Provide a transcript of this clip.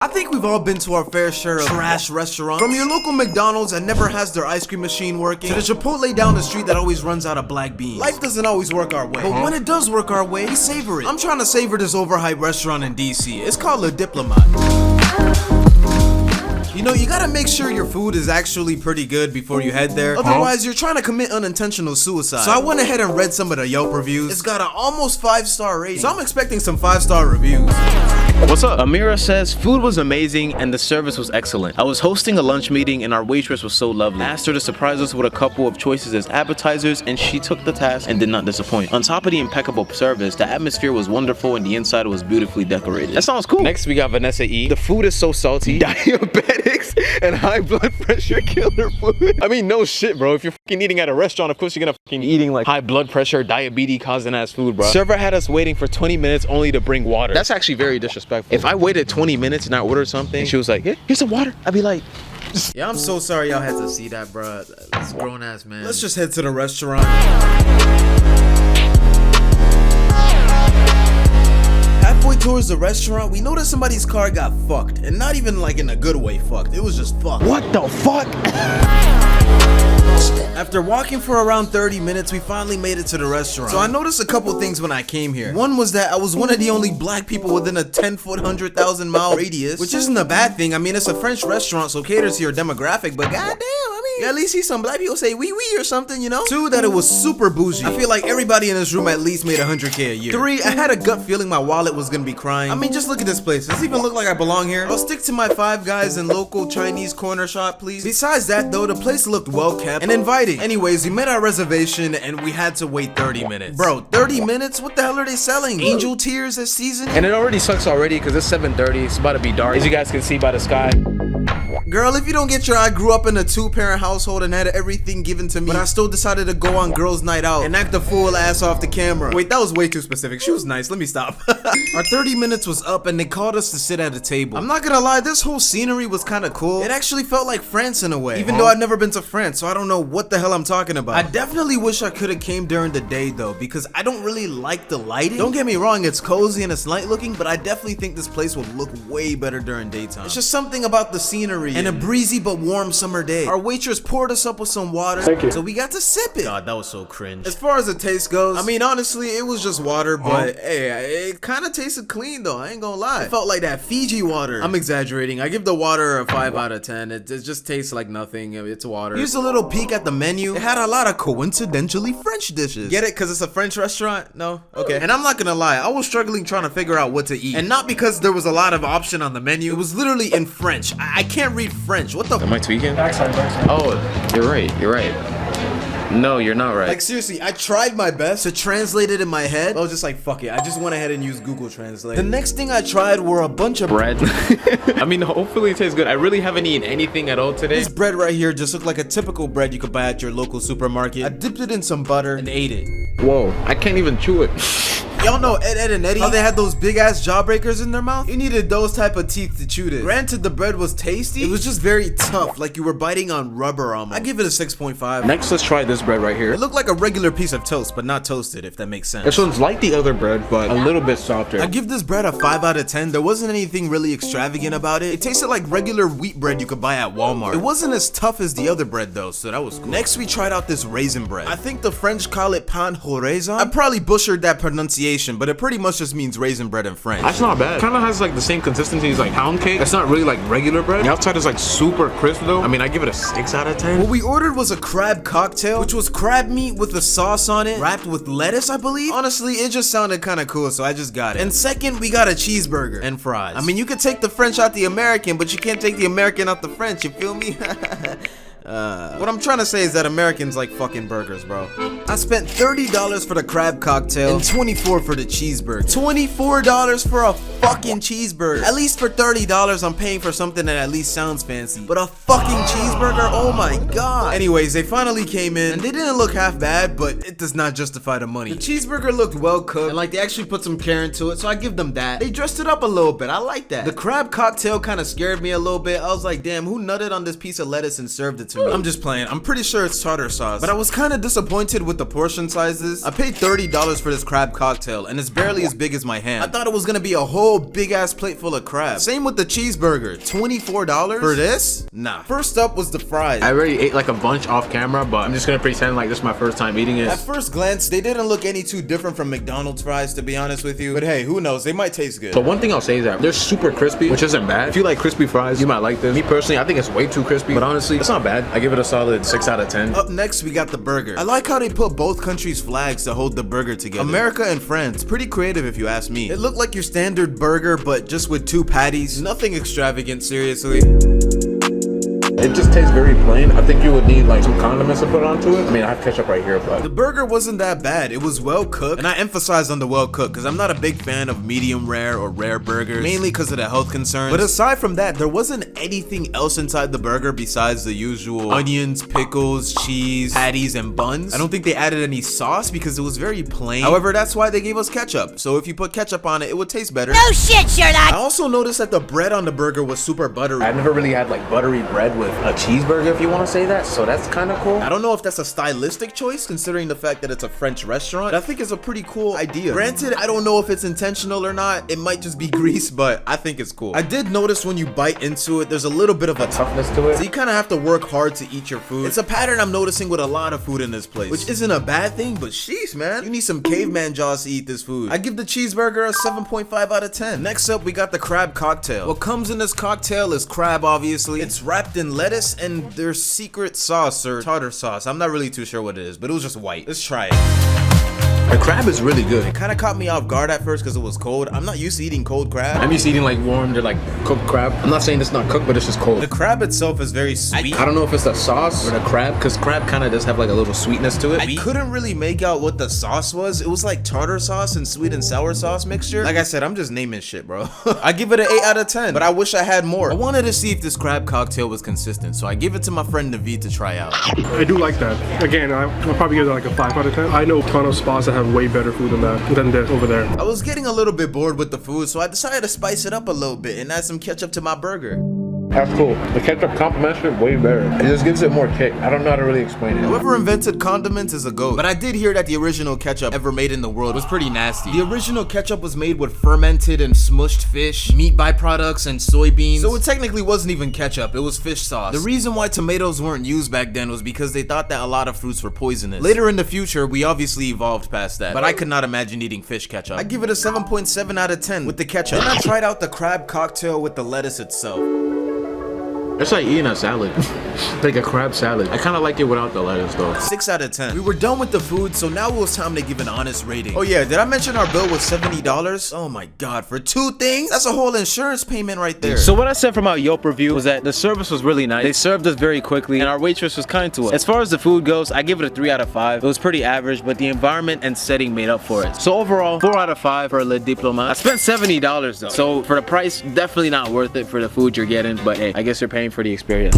I think we've all been to our fair share of trash restaurants. From your local McDonald's that never has their ice cream machine working, to the Chipotle down the street that always runs out of black beans. Life doesn't always work our way, but when it does work our way, we savor it. I'm trying to savor this overhyped restaurant in DC. It's called Le Diplomat. You know, you gotta make sure your food is actually pretty good before you head there. Otherwise, you're trying to commit unintentional suicide. So I went ahead and read some of the Yelp reviews. It's got an almost 5-star rating, so I'm expecting some 5-star reviews. What's up? Amira says, food was amazing and the service was excellent. I was hosting a lunch meeting and our waitress was so lovely. I asked her to surprise us with a couple of choices as appetizers and she took the task and did not disappoint. On top of the impeccable service, the atmosphere was wonderful and the inside was beautifully decorated. That sounds cool. Next, we got Vanessa E. The food is so salty. Diabetics and high blood pressure killer food. I mean, no shit, bro. If you're fucking eating at a restaurant, of course you're gonna fucking eating like high blood pressure, diabetes causing ass food, bro. Server had us waiting for 20 minutes only to bring water. That's actually very disrespectful. If I waited 20 minutes and I ordered something, and she was like, yeah, here's some water, I'd be like, yeah, I'm so sorry y'all had to see that, bro. That's grown ass man. Let's just head to the restaurant. Halfway towards the restaurant, we noticed somebody's car got fucked, and not even like in a good way fucked. It was just fucked. what the fuck? After walking for around 30 minutes, we finally made it to the restaurant. So I noticed a couple things when I came here. One was that I was one of the only black people within a 10-foot, 100,000 mile radius, which isn't a bad thing. I mean, it's a French restaurant, so caters to your demographic, but goddamn, I mean, you at least see some black people say wee wee or something, you know? 2, that it was super bougie. I feel like everybody in this room at least made 100K a year. 3, I had a gut feeling my wallet was gonna be crying. I mean, just look at this place. Does it even look like I belong here? I'll stick to my 5 guys and local Chinese corner shop, please. Besides that, though, the place looked well kept and inviting. Anyways, we made our reservation and we had to wait 30 minutes. Bro, 30 minutes? What the hell are they selling? Angel tears this season? And it already sucks already because it's 7:30. It's about to be dark, as you guys can see by the sky. Girl, if you don't get I grew up in a 2-parent household and had everything given to me, but I still decided to go on girls' night out and act a fool ass off the camera. Wait, that was way too specific. She was nice. Let me stop. Our 30 minutes was up and they called us to sit at a table. I'm not gonna lie, this whole scenery was kind of cool. It actually felt like France in a way, even though I've never been to France, so I don't know what the hell I'm talking about. I definitely wish I could have came during the day though, because I don't really like the lighting. Don't get me wrong, it's cozy and it's light looking, but I definitely think this place would look way better during daytime. It's just something about the scenery and a breezy but warm summer day. Our waitress poured us up with some water, so we got to sip it. God, that was so cringe. As far as the taste goes, I mean, honestly, it was just water, but hey, it kind of tasted clean though, I ain't gonna lie. It felt like that Fiji water. I'm exaggerating. I give the water a 5 out of 10. It just tastes like nothing. It's water. Here's a little peek at the menu. It had a lot of coincidentally French dishes. Get it? Because it's a French restaurant? No? Okay. And I'm not gonna lie, I was struggling trying to figure out what to eat. And not because there was a lot of option on the menu. It was literally in French. I can't read French. What the? Am I tweaking? Backside. Oh, you're right. No, you're not right. Like seriously, I tried my best to translate it in my head. I was just like, fuck it. I just went ahead and used Google Translate. The next thing I tried were a bunch of bread. I mean, hopefully it tastes good. I really haven't eaten anything at all today. This bread right here just looked like a typical bread you could buy at your local supermarket. I dipped it in some butter and ate it. Whoa, I can't even chew it. Y'all know Ed and Eddie? How they had those big ass jawbreakers in their mouth? You needed those type of teeth to chew this. Granted, the bread was tasty. It was just very tough, like you were biting on rubber almost. I give it a 6.5. Next, let's try this bread right here. It looked like a regular piece of toast, but not toasted, if that makes sense. This one's like the other bread, but a little bit softer. I give this bread a 5 out of 10. There wasn't anything really extravagant about it. It tasted like regular wheat bread you could buy at Walmart. It wasn't as tough as the other bread though, so that was cool. Next, we tried out this raisin bread. I think the French call it pain au raisin. I probably butchered that pronunciation, but it pretty much just means raisin bread in French. That's not bad. Kind of has like the same consistency as like pound cake. It's not really like regular bread. The outside is like super crisp though. I mean, I give it a 6 out of 10. What we ordered was a crab cocktail, which was crab meat with a sauce on it, wrapped with lettuce, I believe. Honestly, it just sounded kind of cool, so I just got it. And second, we got a cheeseburger and fries. I mean, you could take the French out the American, but you can't take the American out the French, you feel me? What I'm trying to say is that Americans like fucking burgers, bro. I spent $30 for the crab cocktail and $24 for the cheeseburger. $24 for a fucking cheeseburger. At least for $30, I'm paying for something that at least sounds fancy. But a fucking cheeseburger? Oh my god. Anyways, they finally came in and they didn't look half bad, but it does not justify the money. The cheeseburger looked well cooked and like they actually put some care into it, so I give them that. They dressed it up a little bit. I like that. The crab cocktail kind of scared me a little bit. I was like, damn, who nutted on this piece of lettuce and served it to to me. I'm just playing. I'm pretty sure it's tartar sauce. But I was kind of disappointed with the portion sizes. I paid $30 for this crab cocktail, and it's barely as big as my hand. I thought it was gonna be a whole big ass plate full of crab. Same with the cheeseburger. $24 for this? Nah. First up was the fries. I already ate like a bunch off camera, but I'm just gonna pretend like this is my first time eating it. At first glance, they didn't look any too different from McDonald's fries, to be honest with you. But hey, who knows? They might taste good. But one thing I'll say is that they're super crispy, which isn't bad. If you like crispy fries, you might like this. Me personally, I think it's way too crispy, but honestly, it's not bad. I give it a solid 6 out of 10. Up next, we got the burger. I like how they put both countries' flags to hold the burger together. America and France. Pretty creative if you ask me. It looked like your standard burger, but just with 2 patties. Nothing extravagant, seriously. It just tastes very plain. I think you would need like some condiments to put onto it. I mean, I have ketchup right here, but the burger wasn't that bad. It was well cooked, and I emphasize on the well cooked because I'm not a big fan of medium rare or rare burgers, mainly because of the health concerns. But aside from that, there wasn't anything else inside the burger besides the usual onions, pickles, cheese, patties, and buns. I don't think they added any sauce because it was very plain. However, that's why they gave us ketchup. So if you put ketchup on it, it would taste better. No shit, Sherlock! I also noticed that the bread on the burger was super buttery. I've never really had like buttery bread with a cheeseburger, if you want to say that, so that's kind of cool. I don't know if that's a stylistic choice considering the fact that it's a French restaurant, but I think it's a pretty cool idea. Granted, I don't know if it's intentional or not. It might just be grease, but I think it's cool. I did notice when you bite into it, there's a little bit of a toughness to it, so you kind of have to work hard to eat your food. It's a pattern I'm noticing with a lot of food in this place, which isn't a bad thing, but sheesh, man, you need some caveman jaws to eat this food. I give the cheeseburger a 7.5 out of 10. Next up, we got the crab cocktail. What comes in this cocktail is crab, obviously. It's wrapped in lettuce and there's secret sauce or tartar sauce. I'm not really too sure what it is, but it was just white. Let's try it. The crab is really good. It kind of caught me off guard at first because it was cold. I'm not used to eating cold crab. I'm used to eating like warmed or like cooked crab. I'm not saying it's not cooked, but it's just cold. The crab itself is very sweet. I don't know if it's the sauce or the crab, because crab kind of does have like a little sweetness to it. I couldn't really make out what the sauce was. It was like tartar sauce and sweet and sour sauce mixture. Like I said, I'm just naming shit, bro. I give it an 8 out of 10, but I wish I had more. I wanted to see if this crab cocktail was consistent, so I give it to my friend Naveed to try out. I do like that. Again, I'll probably give it like a 5 out of 10. I know a ton of spots that have way better food than this over there. I was getting a little bit bored with the food, so I decided to spice it up a little bit and add some ketchup to my burger. That's cool. The ketchup complements it way better. It just gives it more kick. I don't know how to really explain it. Whoever invented condiments is a goat. But I did hear that the original ketchup ever made in the world was pretty nasty. The original ketchup was made with fermented and smushed fish, meat byproducts, and soybeans. So it technically wasn't even ketchup, it was fish sauce. The reason why tomatoes weren't used back then was because they thought that a lot of fruits were poisonous. Later in the future, we obviously evolved past that, but I could not imagine eating fish ketchup. I give it a 7.7 out of 10 with the ketchup. Then I tried out the crab cocktail with the lettuce itself. It's like eating a salad. Like a crab salad. I kind of like it without the lettuce though. 6 out of 10. We were done with the food, so now it was time to give an honest rating. Oh yeah, did I mention our bill was $70? Oh my god, for 2 things? That's a whole insurance payment right there. So what I said from our Yelp review was that the service was really nice. They served us very quickly and our waitress was kind to us. As far as the food goes, I give it a 3 out of 5. It was pretty average, but the environment and setting made up for it. So overall, 4 out of 5 for Le Diplomate. I spent $70 though. So for the price, definitely not worth it for the food you're getting, but hey, I guess you're paying for the experience.